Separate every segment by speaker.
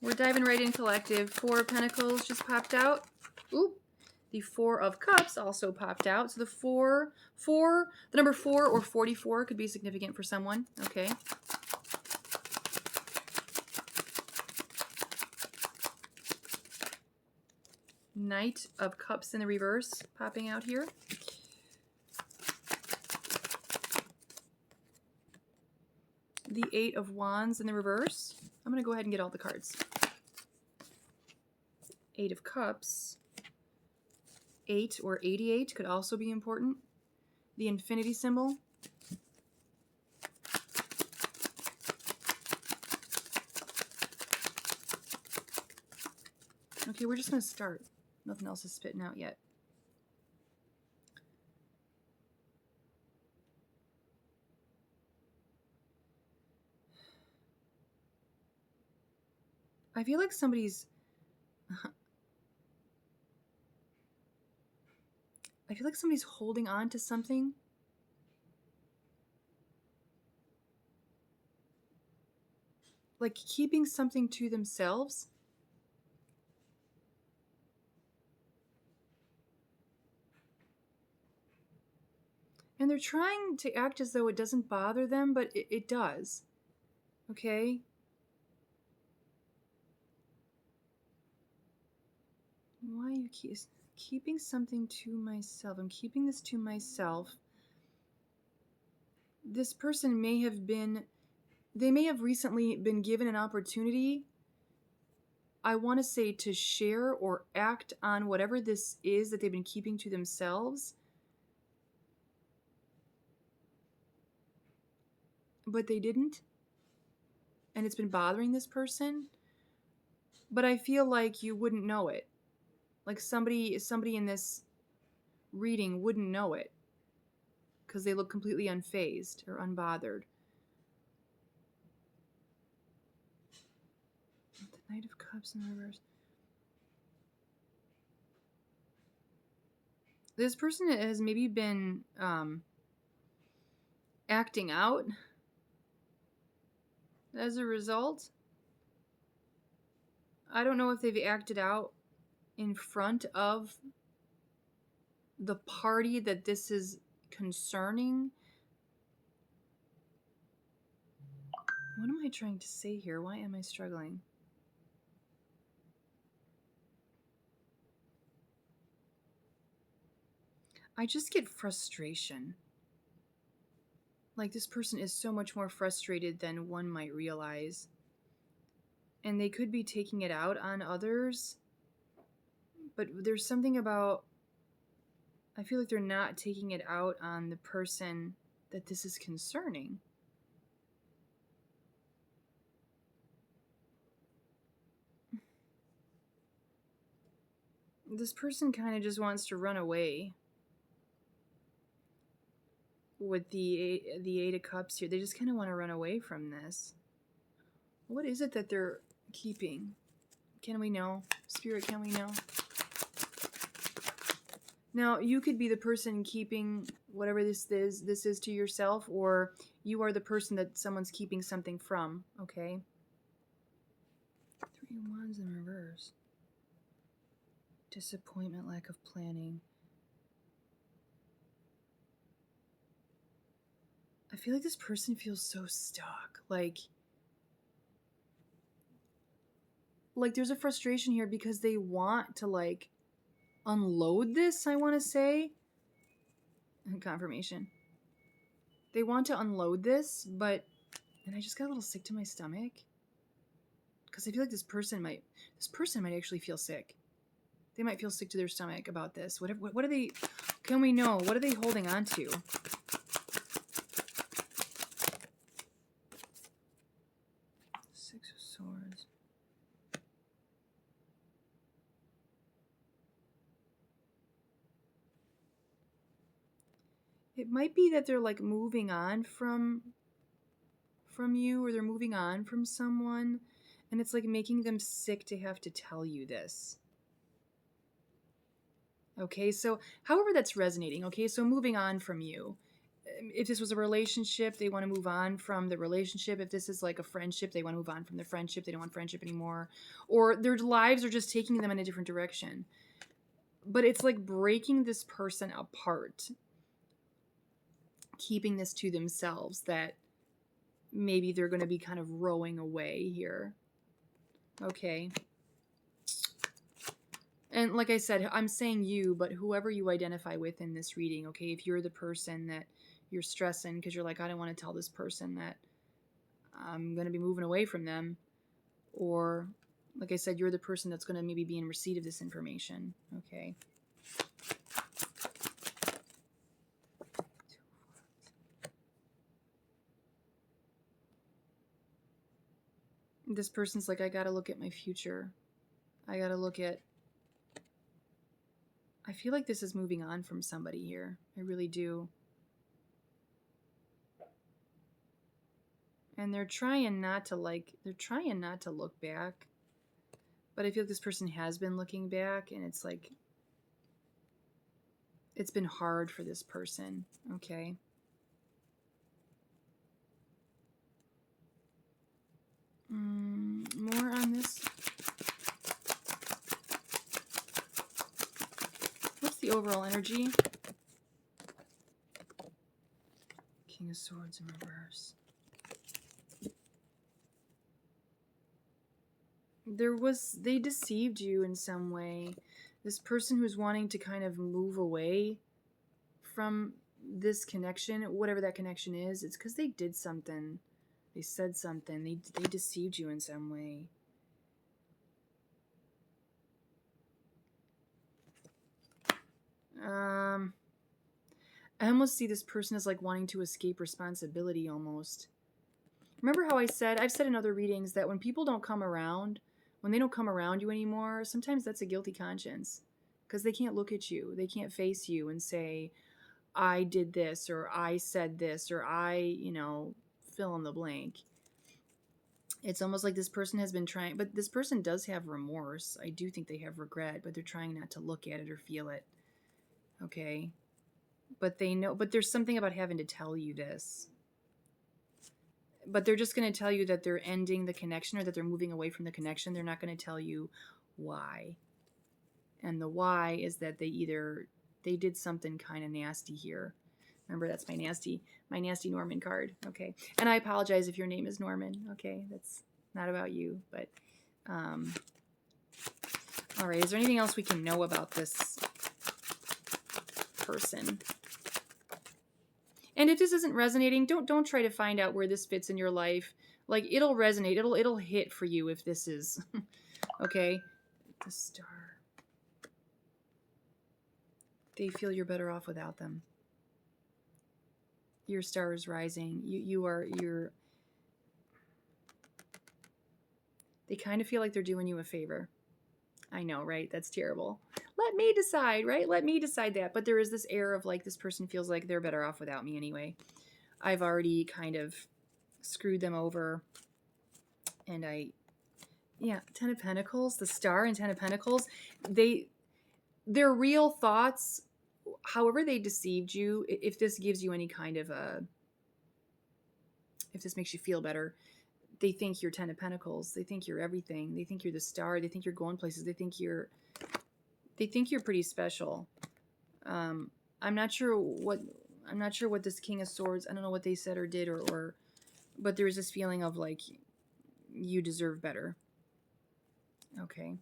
Speaker 1: We're diving right in, collective. 4 of Pentacles just popped out. Oop. The 4 of Cups also popped out. So the number 4 or 44 could be significant for someone. Okay. Knight of Cups in the reverse popping out here. The 8 of Wands in the reverse. I'm going to go ahead and get all the cards. 8 of Cups. 8 or 88 could also be important. The infinity symbol. Okay, we're just going to start. Nothing else is spitting out yet. I feel like somebody's... I feel like somebody's holding on to something. Like keeping something to themselves. And they're trying to act as though it doesn't bother them, but it does. Okay? Why are you keeping something to myself? I'm keeping this to myself. This person may have been... They may have recently been given an opportunity, I want to say, to share or act on whatever this is that they've been keeping to themselves. But they didn't. And it's been bothering this person. But I feel like you wouldn't know it. Like somebody in this reading wouldn't know it. Because they look completely unfazed or unbothered. The Knight of Cups in reverse. This person has maybe been acting out as a result. I don't know if they've acted out in front of the party that this is concerning. What am I trying to say here? Why am I struggling? I just get frustration. Like this person is so much more frustrated than one might realize. And they could be taking it out on others. But there's something about... I feel like they're not taking it out on the person that this is concerning. This person kind of just wants to run away. With the 8 of Cups here, they just kind of want to run away from this. What is it that they're keeping? Can we know? Spirit, can we know? Now, you could be the person keeping whatever this is to yourself, or you are the person that someone's keeping something from, okay? 3 of Wands in reverse. Disappointment, lack of planning. I feel like this person feels so stuck. Like there's a frustration here because they want to like unload this, I want to say. Confirmation. They want to unload this, but... And I just got a little sick to my stomach. Because I feel like this person might actually feel sick. They might feel sick to their stomach about this. What are they... Can we know? What are they holding on to? Six of Swords. It might be that they're like moving on from you, or they're moving on from someone, and it's like making them sick to have to tell you this. Okay, so however that's resonating, okay, so moving on from you. if this was a relationship, they want to move on from the relationship. If this is like a friendship, they want to move on from the friendship. They don't want friendship anymore. Or their lives are just taking them in a different direction. But it's like breaking this person apart, keeping this to themselves, that maybe they're going to be kind of rowing away here. Okay. And like I said, I'm saying you, but whoever you identify with in this reading, okay, if you're the person that you're stressing because you're like, I don't want to tell this person that I'm going to be moving away from them, or like I said, you're the person that's going to maybe be in receipt of this information, okay? This person's like, I got to look at my future. I got to look at... I feel like this is moving on from somebody here. I really do. And they're trying not to look back. But I feel like this person has been looking back, and it's like, it's been hard for this person, okay? More on this. What's the overall energy? King of Swords in reverse. They deceived you in some way. This person who's wanting to kind of move away from this connection, whatever that connection is, it's because they did something. They said something. They deceived you in some way. I almost see this person as like wanting to escape responsibility almost. Remember how I've said in other readings that when people don't come around, when they don't come around you anymore, sometimes that's a guilty conscience because they can't look at you. They can't face you and say, I did this, or I said this, or I, fill in the blank. It's almost like this person has been trying, but this person does have remorse. I do think they have regret, but they're trying not to look at it or feel it. Okay? But they know, but there's something about having to tell you this. But they're just going to tell you that they're ending the connection or that they're moving away from the connection. They're not going to tell you why. And the why is that they did something kind of nasty here. Remember, that's my nasty Norman card. Okay. And I apologize if your name is Norman. Okay. That's not about you, but, all right. Is there anything else we can know about this person? And if this isn't resonating, don't try to find out where this fits in your life. Like, it'll resonate. It'll hit for you if this is, okay. The Star. They feel you're better off without them. Your star is rising. They kind of feel like they're doing you a favor. I know, right? That's terrible. Let me decide, right? Let me decide that. But there is this air of like, this person feels like they're better off without me anyway. I've already kind of screwed them over. And Ten of Pentacles, the Star and Ten of Pentacles, their real thoughts, however they deceived you, if this gives you any kind of if this makes you feel better, they think you're Ten of Pentacles. They think you're everything. They think you're the Star. They think you're going places. They think you're pretty special. I'm not sure what this King of Swords, I don't know what they said or did but there is this feeling of like, you deserve better. Okay.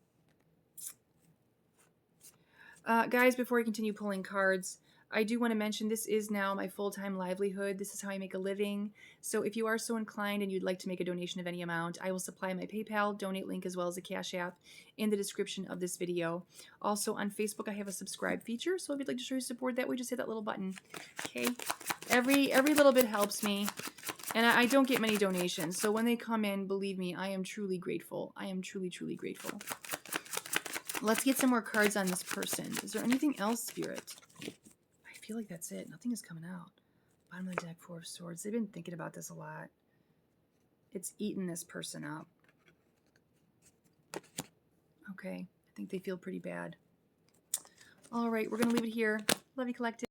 Speaker 1: Guys, before I continue pulling cards, I do want to mention this is now my full-time livelihood. This is how I make a living. So if you are so inclined and you'd like to make a donation of any amount, I will supply my PayPal donate link as well as a Cash App in the description of this video. Also on Facebook, I have a subscribe feature. So if you'd like to show your support that way, just hit that little button. Okay. Every little bit helps me. And I don't get many donations. So when they come in, believe me, I am truly grateful. I am truly, truly grateful. Let's get some more cards on this person. Is there anything else, Spirit? I feel like that's it. Nothing is coming out. Bottom of the deck, Four of Swords. They've been thinking about this a lot. It's eating this person up. Okay. I think they feel pretty bad. All right. We're going to leave it here. Love you, Collective.